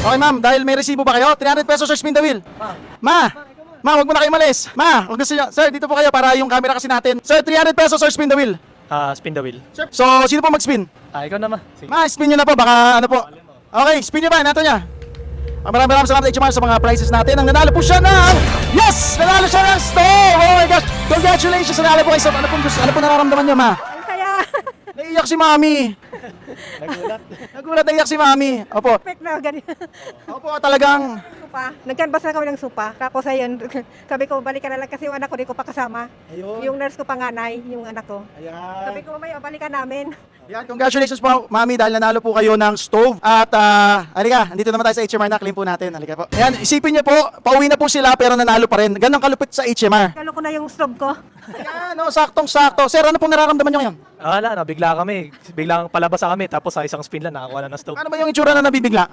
Okay ma'am, dahil may resibo ba kayo? 300 pesos sir, spin the wheel. Ma, wag mo na kayo malis. Ma, kung gusto nyo. Sir, dito po kayo para yung camera kasi natin. Sir, 300 pesos sir, spin the wheel. Spin the wheel. So, sino po mag-spin? Ikaw naman. Sige. Ma, spin nyo na po, baka ano po. Okay, spin nyo ba, nato niya. Maraming salamat HMR sa mga prizes natin. Ang nanalo po siya ng... Yes! Nanalo siya ng stove! Oh my gosh! Congratulations! Nanalo po kayo sa... Ano pong nararamdaman niyo, ma? Kaya, Naiiyak si mami. Nagulat. Nagulat, naiiyak si mami. Opo. perfect na ganyan. Opo, talagang... Supa. Nagkanbas na kami ng supa. Tapos ayun, sabi ko, balikan na lang kasi yung anak ko di ko pa kasama. Ayun. Yung nurse ko panganay, yung anak ko. Sabi Ayan. ko, mamaya balikan namin. Ayan, congratulations po, mami, dahil nanalo po kayo ng stove. At, halika, andito naman tayo sa HMR na. Claim po natin. Halika po. Ayan, isipin niyo po, pauwi na po sila pero nanalo pa rin. Ganon kalupit sa HMR. Kalo ko na yung stove ko. Ayan, no, saktong-sakto. Sir, ano pong nararamdaman niyo ngayon? Wala na, bigla kami. Biglang palabas kami, tapos sa isang spin lang, nakakuha na ng stove. Ano ba yung itsura na nabibigla?